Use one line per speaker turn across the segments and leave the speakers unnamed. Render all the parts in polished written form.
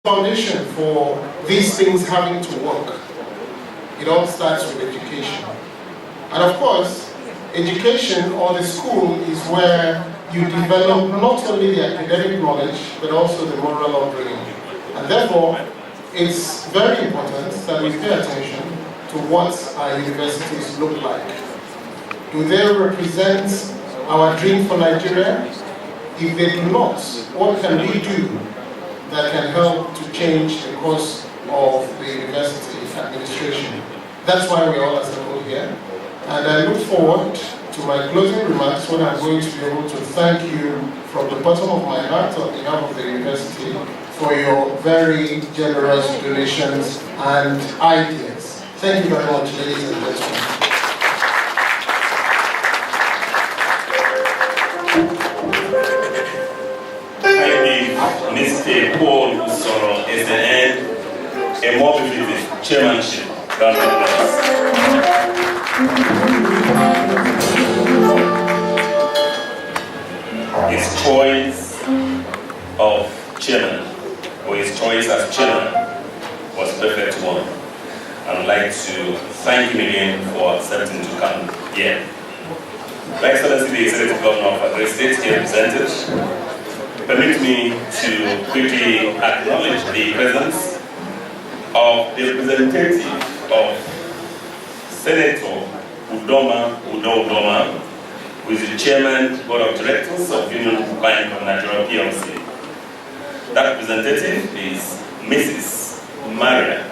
Foundation for these things having to work. It all starts with education. And of course, education or the school is where you develop not only the academic knowledge, but also the moral upbringing. And therefore, it's very important that we pay attention to what our universities look like. Do they represent our dream for Nigeria? If they do not, what can we do that can help to change the course of the university administration? That's why we're all assembled here. And I look forward to my closing remarks when I'm going to be able to thank you from the bottom of my heart on behalf of the university for your very generous donations and ideas. Thank you very much, ladies and gentlemen.
Mr. Paul Usoro SNN, a more befitting chairmanship. Round of applause. His choice of chairman, or his choice as chairman, was a perfect one. I would like to thank him again for accepting to come here. Your Excellency, the Executive Governor of Akure State, here presented. Permit me to quickly acknowledge the presence of the representative of Senator Udoma, who is the Chairman, Board of Directors of Union Bank of Nigeria PLC. That representative is Mrs. Maria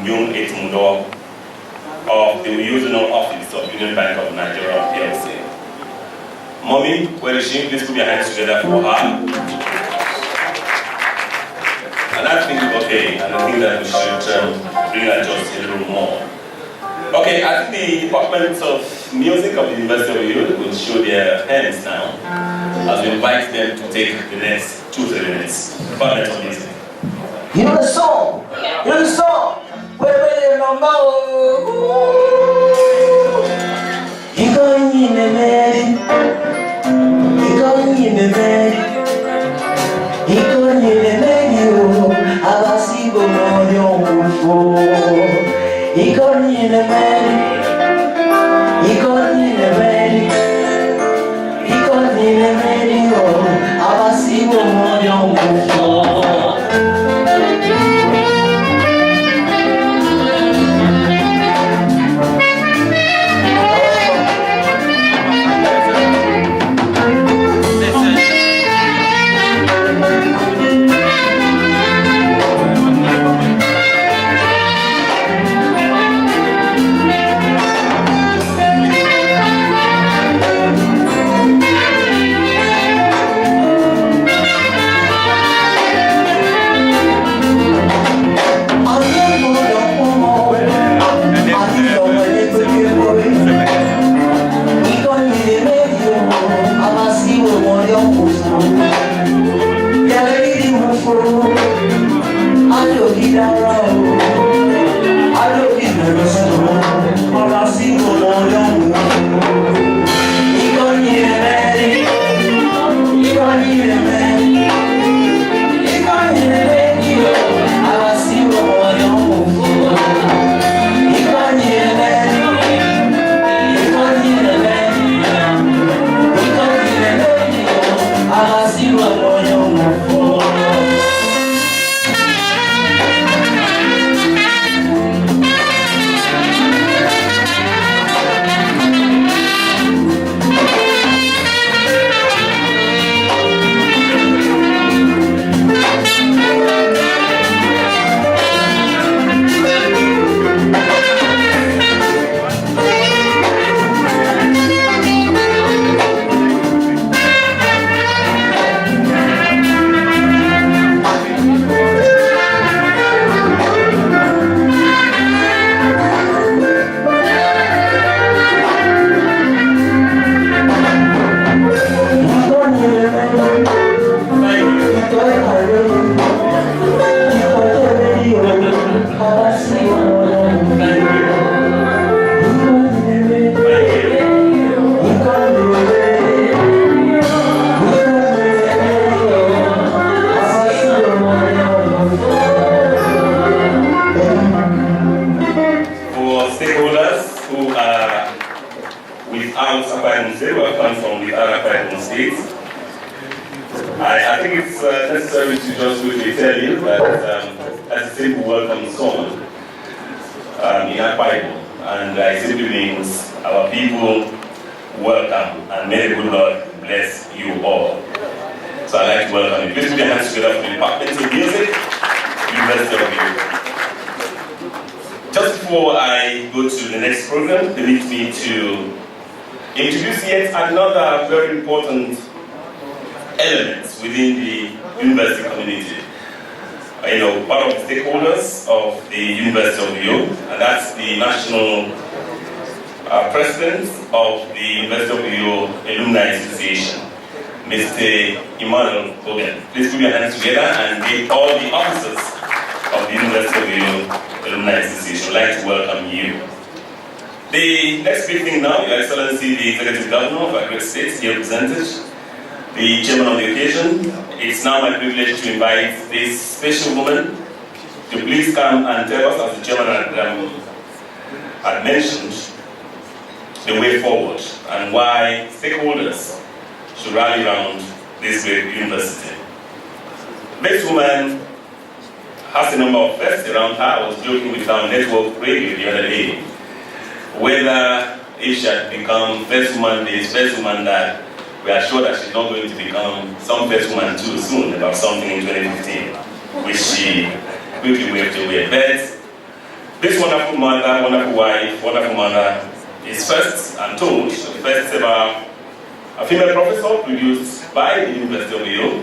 Nyung Etumudo of the Regional Office of Union Bank of Nigeria PLC. Mommy, where is she? Please put your hands together for her. And I think, okay, and I think that we should bring her just a little more. Okay, I think the Department of Music of the University of Uniuyo will show their hands now as we invite them to take the next 2-3 minutes. Department of Music.
You know the song? You know the song? Where number you going in the man. You going in the man. You going in the man. I see go on your phone. You going in the man. You going in the man. You going in the man. I see go on your phone.
to just quickly tell you that as a simple welcome song in Akwa Ibom, and it simply means our people welcome, and may the good Lord bless you all. So I'd like to welcome you. Please put your hands together for the Department of Music, University of Uniuyo. Just before I go to the next program, permit me to introduce yet another very important element within the university community. Part of the stakeholders of the University of Uniuyo, and that's the national president of the University of Uniuyo Alumni Association, Mr. Emmanuel Hogan. Please put your hands together and give all the officers of the University of Uniuyo Alumni Association. I'd like to welcome you. The next big thing now, Your Excellency, the Executive Governor of our great state, here represented, the chairman of the occasion. It's now my privilege to invite this special woman to please come and tell us, as the chairman had mentioned, the way forward and why stakeholders should rally around this great university. This woman has a number of firsts around her. I was joking with our network radio the other day, whether if she had become first woman, this first woman that we are sure that she's not going to become some first woman too soon about something in 2015, which she quickly waved away. But this wonderful mother, wonderful wife, wonderful mother is first, I'm told, the first ever a female professor produced by the University of Uniuyo.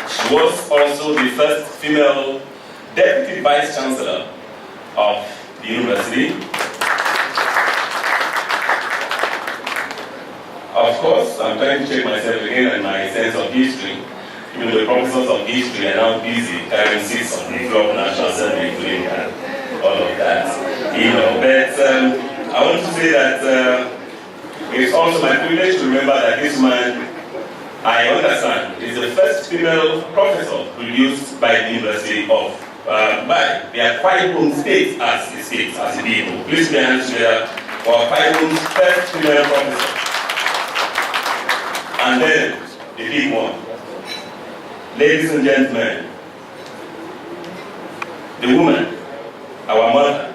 She was also the first female deputy vice chancellor of the university. Of course, I'm trying to check myself again and my sense of history. Even the professors of history are now busy carrying seats on the floor of National Assembly, doing all of that. But I want to say that it's also my privilege to remember that this man, I understand, is the first female professor produced by the University of by the Akwa Ibom State as the state, as the people. Please be hands together for Akwa Ibom's first female professor. And then, the big one. Ladies and gentlemen, the woman, our mother,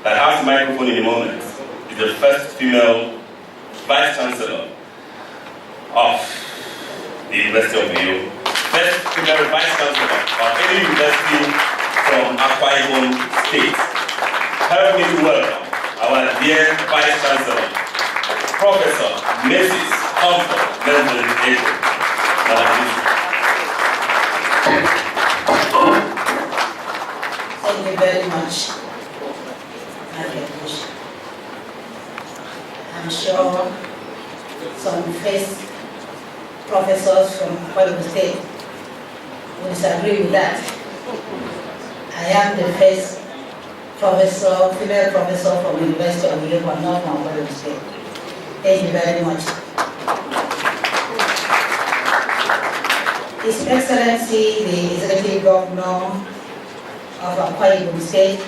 that has the microphone in a moment, is the first female vice chancellor of the University of Uniuyo. First female vice chancellor of any university from Akwa Ibom State. Help me to welcome our dear vice chancellor, Professor Mrs. Comfort Melvin April.
Thank you very much. I'm sure some first professors from Akwa Ibom State will disagree with that. I am the first professor, female professor from the University of Uniuyo, but not from Akwa Ibom State. Thank you very much. His Excellency, the Executive Governor of Akwa Ibom State,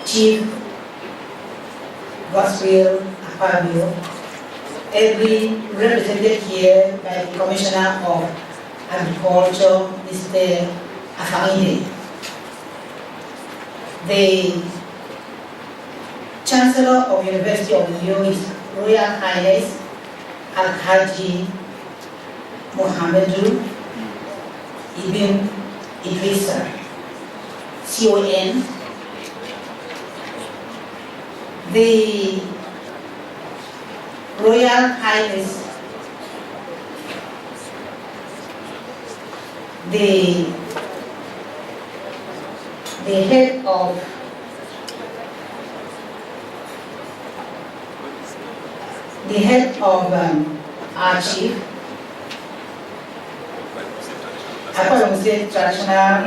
Chief Gospel Akpabio, every represented here by the Commissioner of Agriculture, Mr. Afangide, the Chancellor of University of Uniuyo, His Royal Highness Al-Haji Mohamedou Ibn Idrissa, CON, the Royal Highness, the head of our chief, Akwa Ibom State Traditional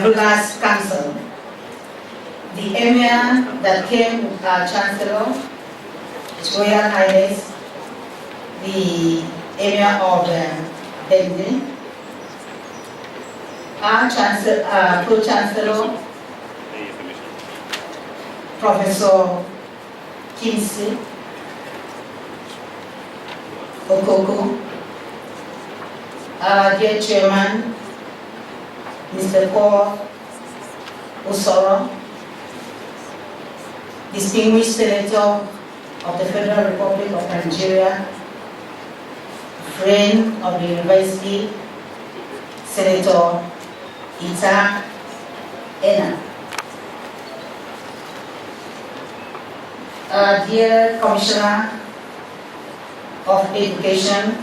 Rulers Council, the emir that came with our chancellor, His Royal Highness, the emir of Benin, our pro-chancellor, Professor Kimsi Okoko, our dear Chairman, Mr. Paul Usoro, distinguished Senator of the Federal Republic of Nigeria, friend of the University, Senator Ita Ena, our dear Commissioner of Education,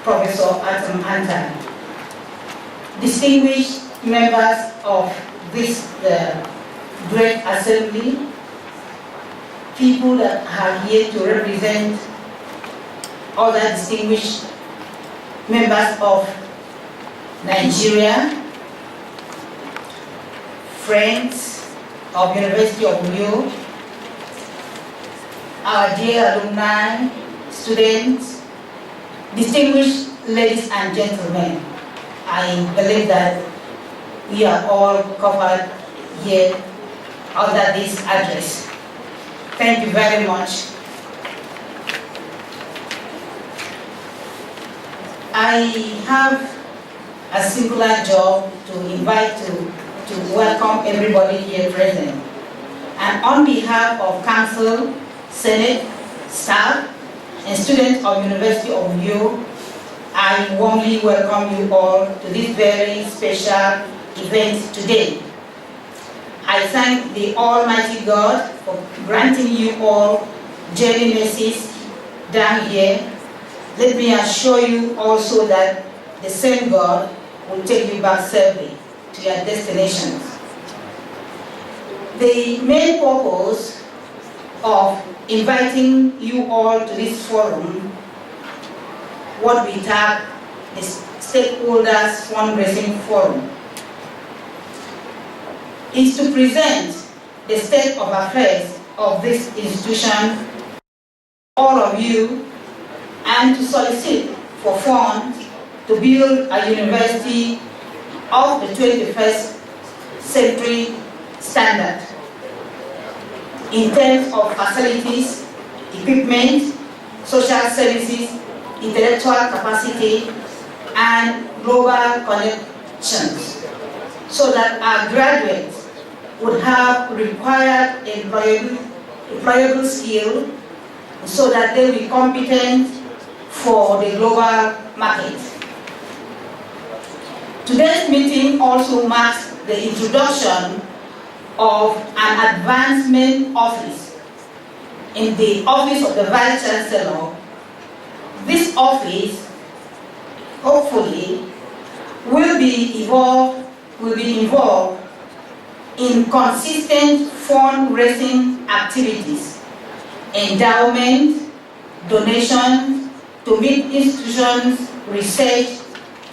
Professor Atom Anta, distinguished members of this great assembly, people that are here to represent other distinguished members of Nigeria, friends of University of Uniuyo, our dear alumni, students, distinguished ladies and gentlemen. I believe that we are all covered here under this address. Thank you very much. I have a singular job to invite to welcome everybody here present. And on behalf of Council, Senate, staff, and students of University of Uniuyo, I warmly welcome you all to this very special event today. I thank the Almighty God for granting you all journey mercies down here. Let me assure you also that the same God will take you back safely to your destinations. The main purpose of inviting you all to this forum, what we tag the Stakeholders Fundraising Forum, is to present the state of affairs of this institution, all of you, and to solicit for funds to build a university of the 21st century standard in terms of facilities, equipment, social services, intellectual capacity, and global connections, so that our graduates would have required employable skill, so that they will be competent for the global market. Today's meeting also marks the introduction of an advancement office in the Office of the Vice Chancellor. This office, hopefully, will be involved in consistent fundraising activities, endowment, donations to meet institutions' research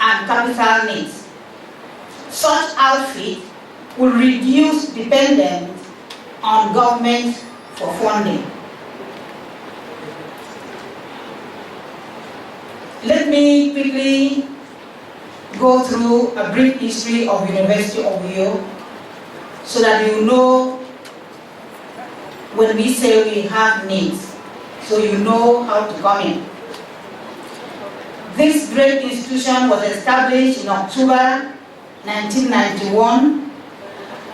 and capital needs. Such outfit will reduce dependence on government for funding. Let me quickly go through a brief history of University of Uniuyo so that you know when we say we have needs, so you know how to come in. This great institution was established in October 1991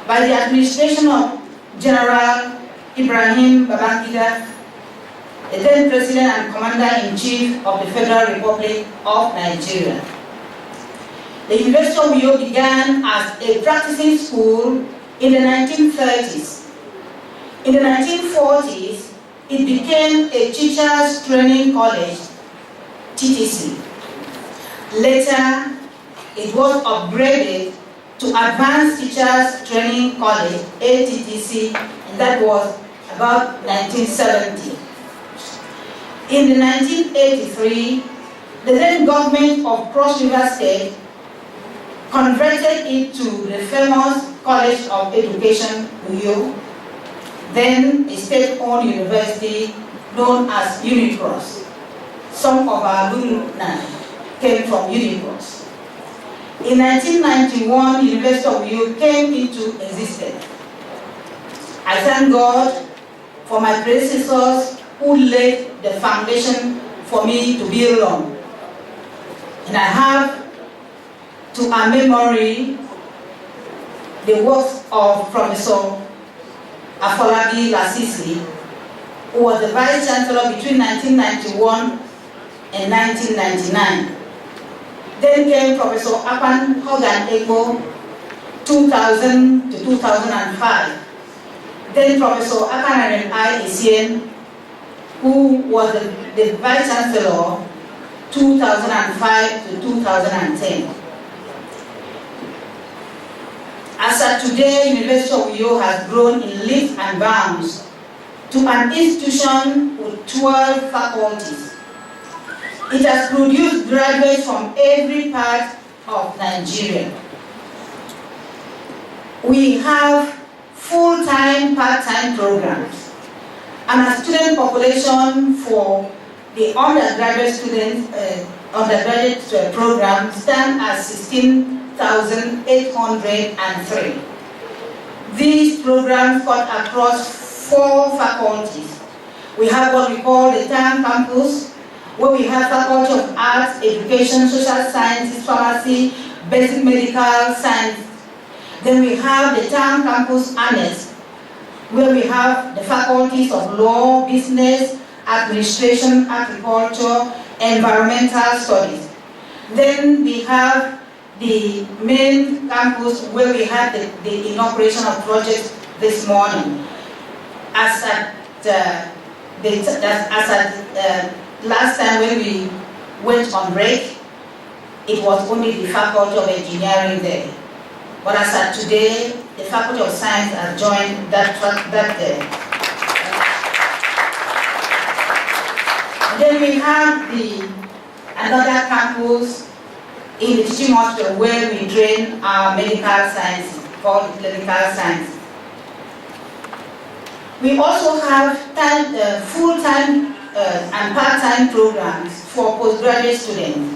by the administration of General Ibrahim Babangida, the then President and Commander-in-Chief of the Federal Republic of Nigeria. The University of Uniuyo began as a practicing school in the 1930s. In the 1940s, it became a teachers training college, TTC. Later, it was upgraded to Advanced Teachers Training College, ATTC, and that was about 1970. In the 1983, the then government of Cross River State converted it to the famous College of Education, Uniuyo, then a state-owned university known as Unicross. Some of our alumni came from Unicross. In 1991, University of Uniuyo came into existence. I thank God for my predecessors who laid the foundation for me to build on. And I have to our memory the works of Professor Afolabi Lasisi, who was the Vice Chancellor between 1991 and 1999. Then came Professor Apan Hogan Ego, 2000 to 2005. Then Professor Akanaren I. Isien, who was the Vice Chancellor 2005 to 2010. As of today, University of Uniuyo has grown in leaps and bounds to an institution with 12 faculties. It has produced graduates from every part of Nigeria. We have full-time, part-time programs, and our student population for the undergraduate students, undergraduate program stand at 16,803. These programs cut across 4 faculties. We have what we call the town campus, where we have Faculty of Arts, Education, Social Sciences, Pharmacy, Basic Medical Science. Then we have the town campus annex, where we have the faculties of Law, Business, Administration, Agriculture, Environmental Studies. Then we have the main campus, where we had the inauguration of projects this morning. As at last time when we went on break, it was only the Faculty of Engineering there. But as at today, the Faculty of Science has joined that day. Then we have another campus in the teaching hospital where we train our medical sciences, called clinical science. We also have full-time and part-time programs for postgraduate students.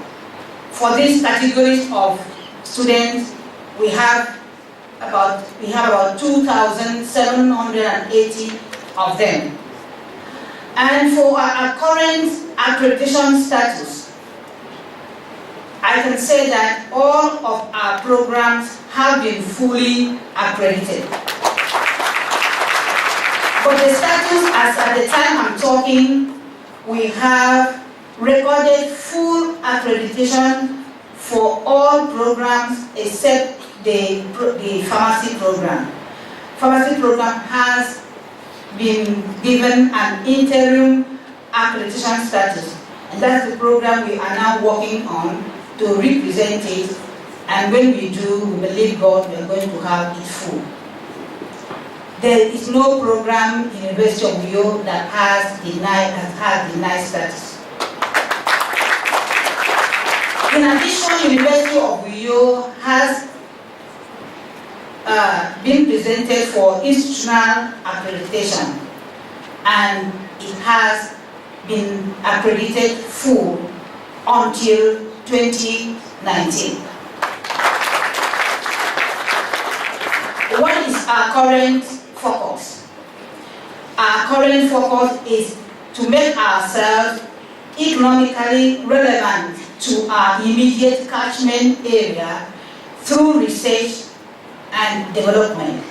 For these categories of students, we have about 2,780 of them. And for our current accreditation status, I can say that all of our programs have been fully accredited. But the status, as at the time I'm talking, we have recorded full accreditation for all programs except the pharmacy program. Pharmacy program has been given an interim accreditation status, and that's the program we are now working on to represent it, and when we do, we believe God, we are going to have it full. There is no program in University of Uniuyo that has denied status. In addition, University of Uniuyo has been presented for institutional accreditation, and it has been accredited full until 2019. What is our current focus? Our current focus is to make ourselves economically relevant to our immediate catchment area through research and development.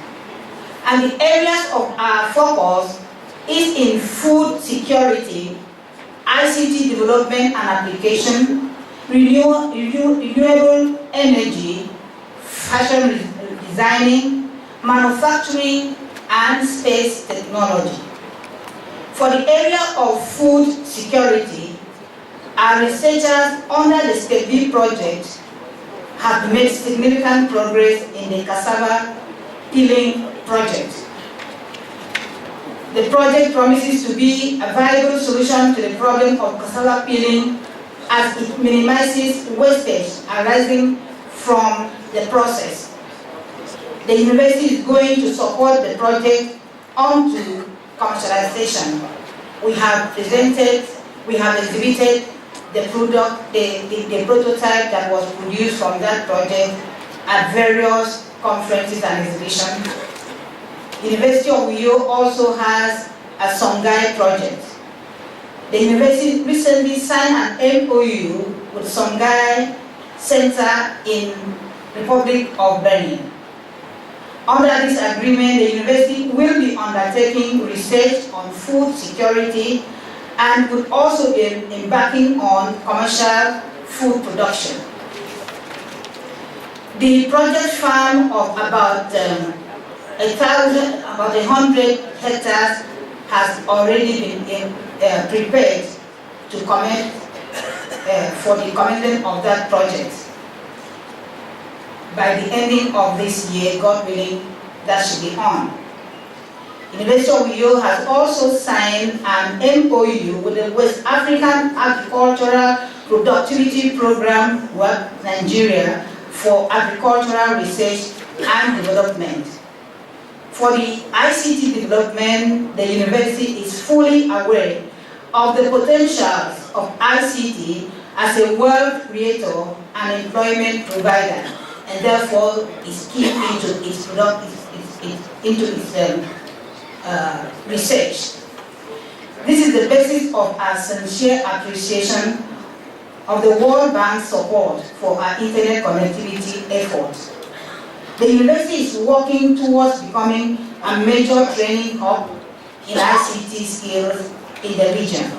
And the areas of our focus is in food security, ICT development and application, renewable energy, fashion designing, manufacturing, and space technology. For the area of food security, our researchers under the SCAPE project have made significant progress in the cassava peeling project. The project promises to be a viable solution to the problem of cassava peeling as it minimizes wastage arising from the process. The university is going to support the project onto commercialization. We have exhibited the prototype that was produced from that project at various conferences and exhibitions. University of Uniuyo also has a Songhai project. The university recently signed an MOU with Songhai Center in Republic of Benin. Under this agreement, the university will be undertaking research on food security and would also be embarking on commercial food production. The project farm of about 100 hectares has already been prepared to commence for the commencement of that project. By the ending of this year, God willing, that should be on. University of Uniuyo has also signed an MOU with the West African Agricultural Productivity Program, Nigeria, for agricultural research and development. For the ICT development, the university is fully aware of the potentials of ICT as a wealth creator and employment provider, and therefore is key into its research. This is the basis of our sincere appreciation of the World Bank's support for our internet connectivity efforts. The university is working towards becoming a major training hub in ICT skills in the region.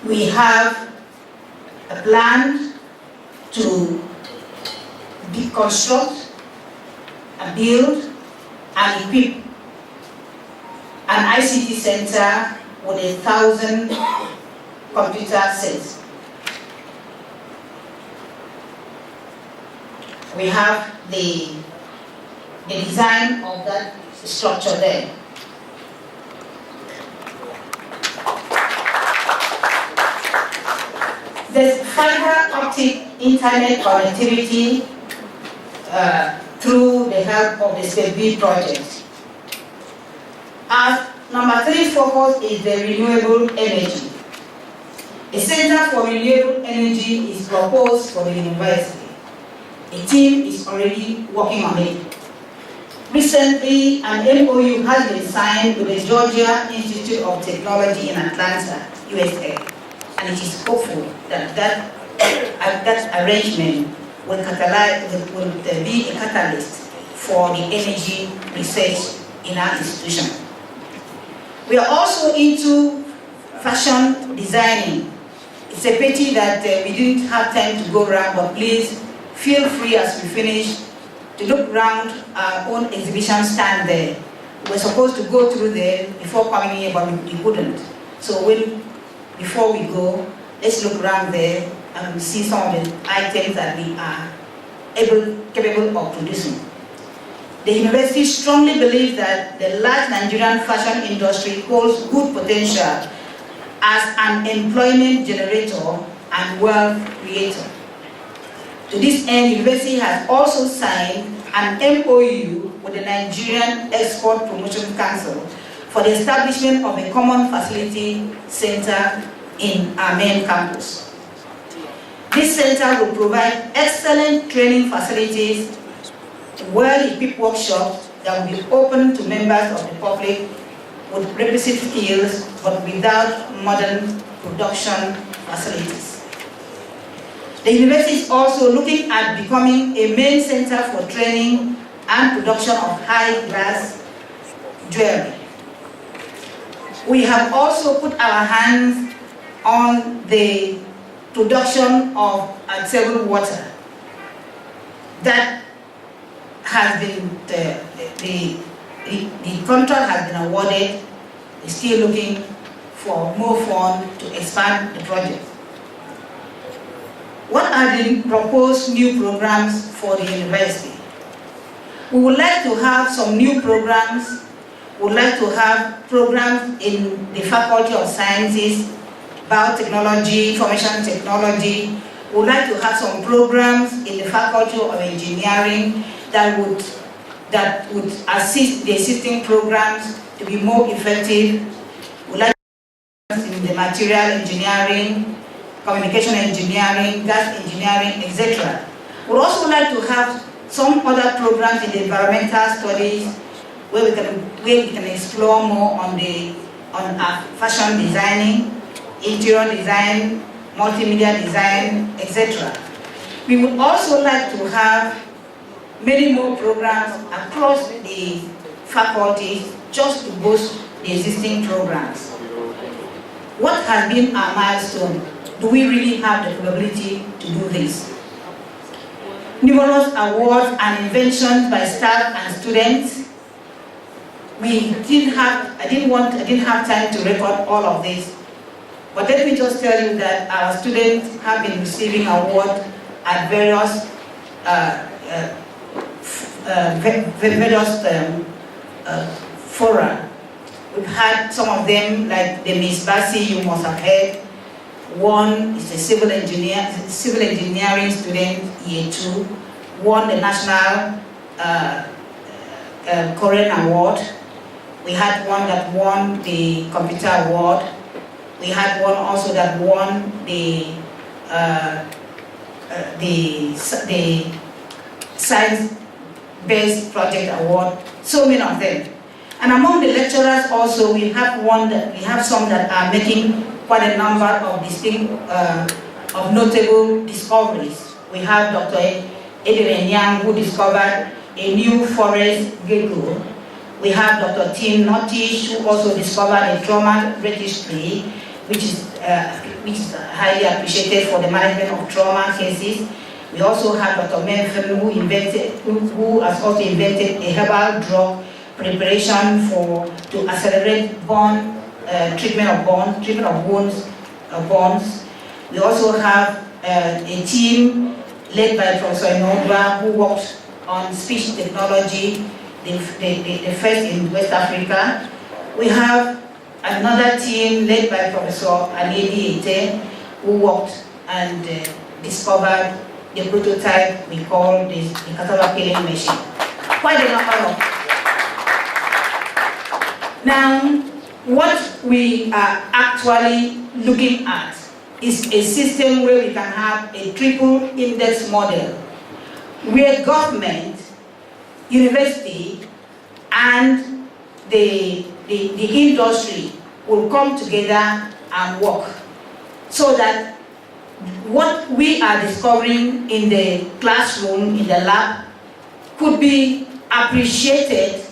We have a plan to construct, build, and equip an ICT center with 1,000 computer sets. We have the design of that structure there. There's fiber optic internet connectivity through the help of the SPEB project. Our number 3 focus is the renewable energy. A center for renewable energy is proposed for the university. A team is already working on it. Recently, an MOU has been signed with the Georgia Institute of Technology in Atlanta, USA, and it is hopeful that that arrangement will be a catalyst for the energy research in our institution. We are also into fashion designing. It's a pity that we didn't have time to go around, but please feel free as we finish to look around our own exhibition stand there. We were supposed to go through there before coming here, but we couldn't. So before we go, let's look around there and see some of the items that we are capable of producing. The university strongly believes that the large Nigerian fashion industry holds good potential as an employment generator and wealth creator. To this end, the university has also signed an MOU with the Nigerian Export Promotion Council for the establishment of a common facility center in our main campus. This center will provide excellent training facilities, well-equipped workshops that will be open to members of the public with requisite skills but without modern production facilities. The university is also looking at becoming a main center for training and production of high-glass jewelry. We have also put our hands on the production of table water. That has been, the contract has been awarded. We're still looking for more funds to expand the project. What are the proposed new programs for the university? We would like to have some new programs. We would like to have programs in the Faculty of Sciences, Biotechnology, Information Technology. We would like to have some programs in the Faculty of Engineering that would assist the existing programs to be more effective. We would like to have in the material engineering, communication engineering, gas engineering, etc. We would also like to have some other programs in the environmental studies. We where we can explore more on fashion designing, interior design, multimedia design, etc. We would also like to have many more programs across the faculties just to boost the existing programs. What has been our milestone? Do we really have the capability to do this? Numerous awards and inventions by staff and students. I didn't have time to record all of this, but let me just tell you that our students have been receiving awards at various fora. We've had some of them, like the Miss Bassi, you must have heard. One is a civil engineering student, year 2, won the National Korean Award. We had one that won the Computer Award. We had one also that won the Science-Based Project Award. So many of them. And among the lecturers also, we have some that are making quite a number of distinct, of notable discoveries. We have Dr. Adrian Yang, who discovered a new forest gecko. We have Dr. Tim Nottish, who also discovered a trauma registry, which is highly appreciated for the management of trauma cases. We also have Dr. Memphis, who has also invented a herbal drug preparation to accelerate treatment of bones. We also have a team led by Professor Inodwa, who worked on speech technology, the first in West Africa. We have another team led by Professor Aledi Ete, who worked and discovered the prototype we call the cassava peeling machine. Quite a number of. Now, what we are actually looking at is a system where we can have a triple index model, where government, university, and the industry will come together and work, so that what we are discovering in the classroom, in the lab, could be appreciated,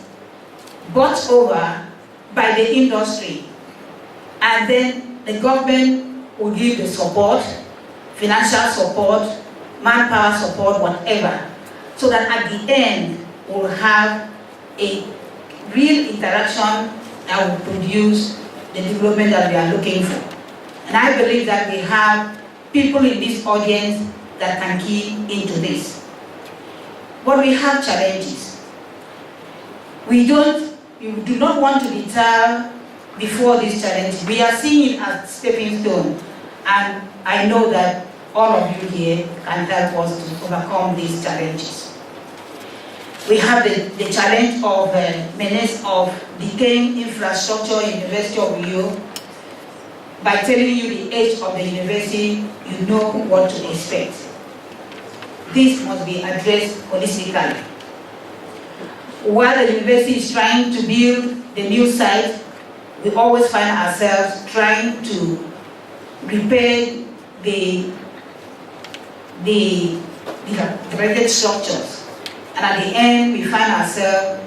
bought over by the industry, and then the government will give the support, financial support, manpower support, whatever, so that at the end we'll have a real interaction that will produce the development that we are looking for. And I believe that we have people in this audience that can key into this. But we have challenges. We do not want to deter before this challenge. We are seeing it as stepping stone, and I know that all of you here can help us to overcome these challenges. We have the challenge of menace of decaying infrastructure in the University of Uniuyo. By telling you the age of the university, you know what to expect. This must be addressed holistically. While the university is trying to build the new site, we always find ourselves trying to repair the degraded structures. And at the end, we find ourselves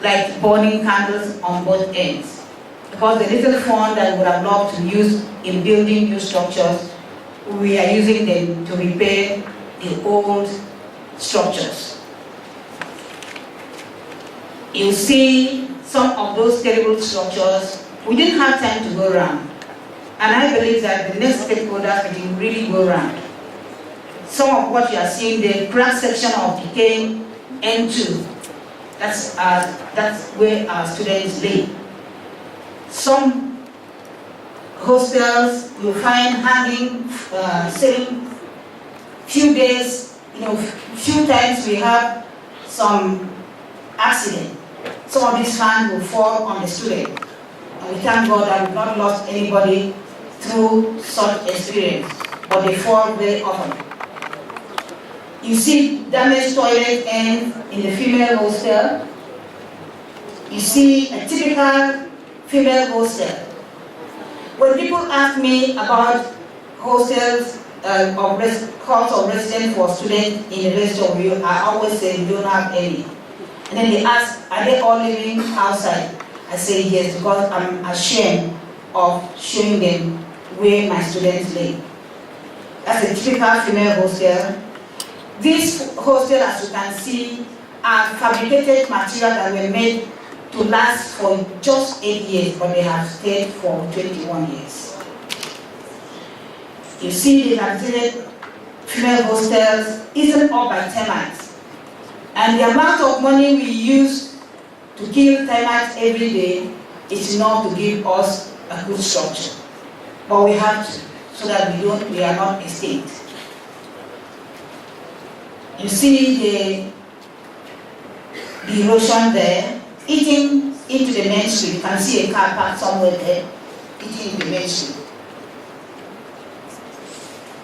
like burning candles on both ends. Because the little fund that we would have loved to use in building new structures, we are using them to repair the old structures. You see some of those terrible structures. We didn't have time to go around. And I believe that the next stakeholders will really go around. Some of what you are seeing, the crack section of decaying N2, that's where our students live. Some hostels you'll find hanging, sitting few days, few times we have some accident. Some of these fans will fall on the student. And we thank God that we've not lost anybody through such experience, but they fall very often. You see damaged toilet ends in the female hostel. you see a typical female hostel. When people ask me about hostels cost of residence for students in the University of Uniuyo, I always say we don't have any. And then they ask, are they all living outside? I say yes, because I'm ashamed of showing them where my students live. That's a typical female hostel. These hostels, as you can see, are fabricated materials that were made to last for just 8 years, but they have stayed for 21 years. You see the fabricated female hostels isn't up by termites. And the amount of money we use to kill termites every day is enough to give us a good structure. But we have to, so that we are not extinct. You see the erosion there, eating into the main street. You can see a car parked somewhere there, eating into the main street.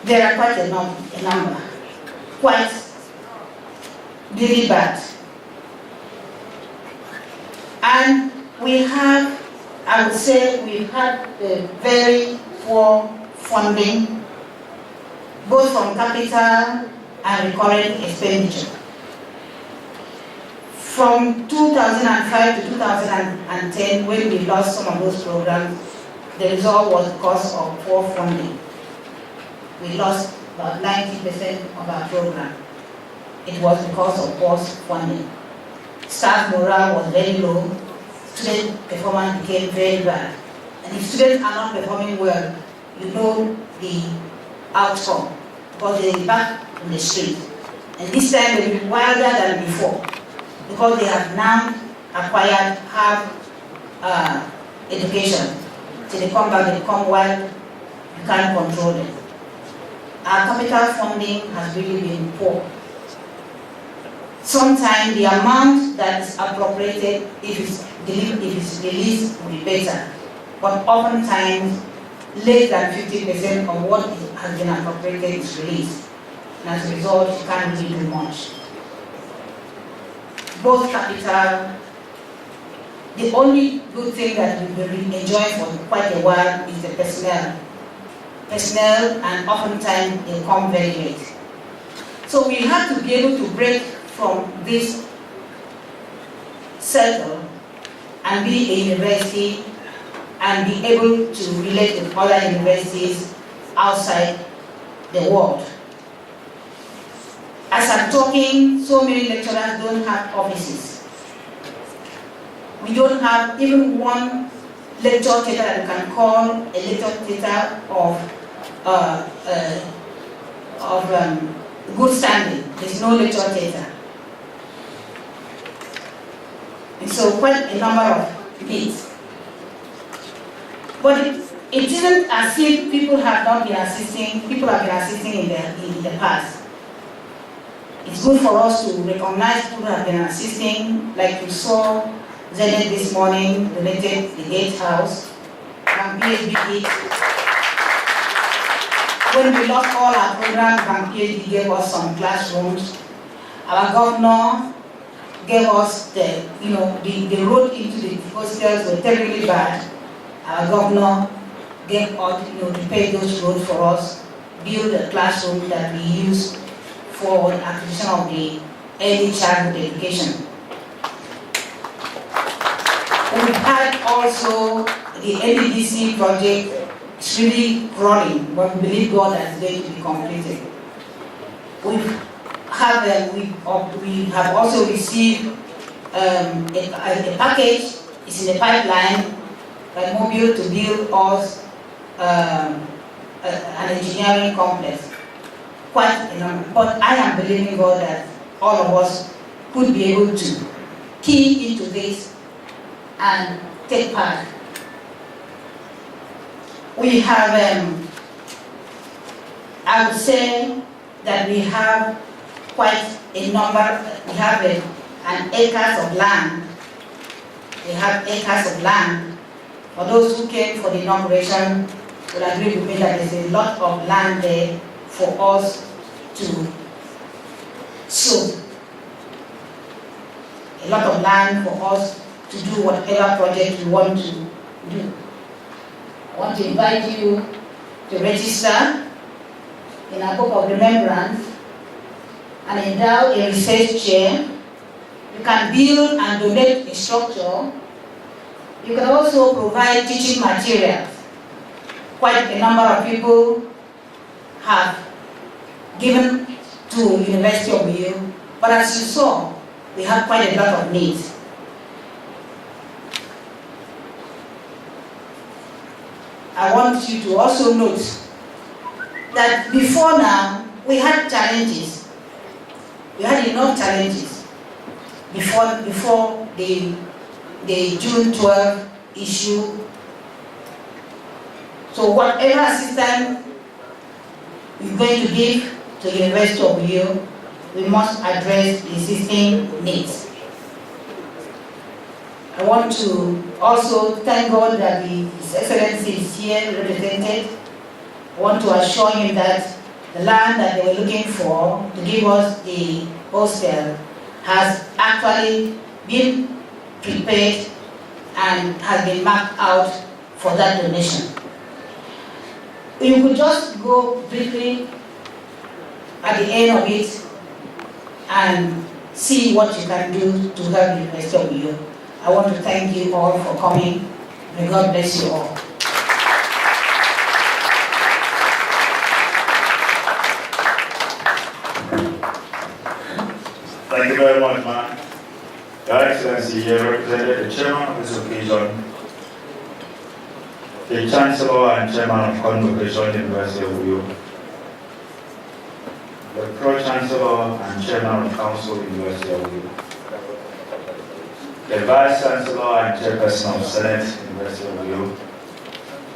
There are quite a number, quite really bad. And we have, I would say, we've had a very poor funding, both from capital and recurring expenditure. From 2005 to 2010, when we lost some of those programs, the result was because of poor funding. We lost about 90% of our program. It was because of poor funding. Staff morale was very low. Student performance became very bad. And if students are not performing well, you know the outcome, because they are back in the street. And this time they will be wilder than before, because they have now acquired education. So they come back, they become wild, you can't control them. Our capital funding has really been poor. Sometimes the amount that is appropriated, if it's released, will be better. But oftentimes, less than 50% of what has been appropriated is released. And as a result, you can't really do much. Both capital, the only good thing that we've been enjoying for quite a while is the personnel. Personnel, and oftentimes they come very late. So we have to be able to break from this circle and be a university and be able to relate with other universities outside the world. As I'm talking, so many lecturers don't have offices. We don't have even one lecture theater that we can call a lecture theater of good standing. There's no lecture theater. And so quite a number of needs. But it isn't as if people have not been assisting, people have been assisting in the past. It's good for us to recognize people who have been assisting, like you saw Zenith this morning, donated the Gates House, and PhD. When we lost all our programs, and PhD gave us some classrooms. Our governor gave us the road into the hostels were terribly bad. Our governor gave us, prepared those roads for us, built a classroom that we use for the acquisition of the early childhood education. We've had also the NDDC project. It's really growing, but we believe God that it's going to be completed. We have also received a package. It's in the pipeline by Mobile to build us an engineering complex. Quite a number. But I am believing God that all of us could be able to key into this and take part. We have, I would say that we have quite a number, we have an acres of land. We have acres of land. For those who came for the inauguration will agree with me that there's a lot of land there for us to sow. A lot of land for us to do whatever project you want to do. I want to invite you to register in a book of remembrance and endow a research chair. You can build and donate a structure. You can also provide teaching materials. Quite a number of people have given to University of Uniuyo, but as you saw, we have quite a lot of needs. I want you to also note that before now, we had challenges. We had enough challenges before the June 12 issue. So whatever assistance we're going to give to the University of Uniuyo, we must address the existing needs. I want to also thank God that His Excellency is here represented. I want to assure him that the land that they were looking for to give us the hostel has actually been prepared and has been marked out for that donation. You could just go briefly at the end of it and see what you can do to help the University of Uniuyo. I want to thank you all for coming. May God bless you all.
Thank you very much, ma'am. Your Excellency here represented the chairman of this occasion, the Chancellor and Chairman of Convocation, University of Uniuyo, the Pro-Chancellor and Chairman of Council, University of Uniuyo, the Vice Chancellor and Chairperson of Senate, University of Uniuyo,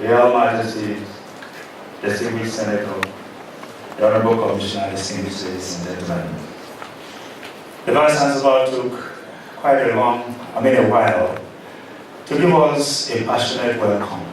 Your Majesty, the Distinguished Senator, the Honorable Commissioner, distinguished ladies and gentlemen. The Vice Chancellor took quite a while to give us a passionate welcome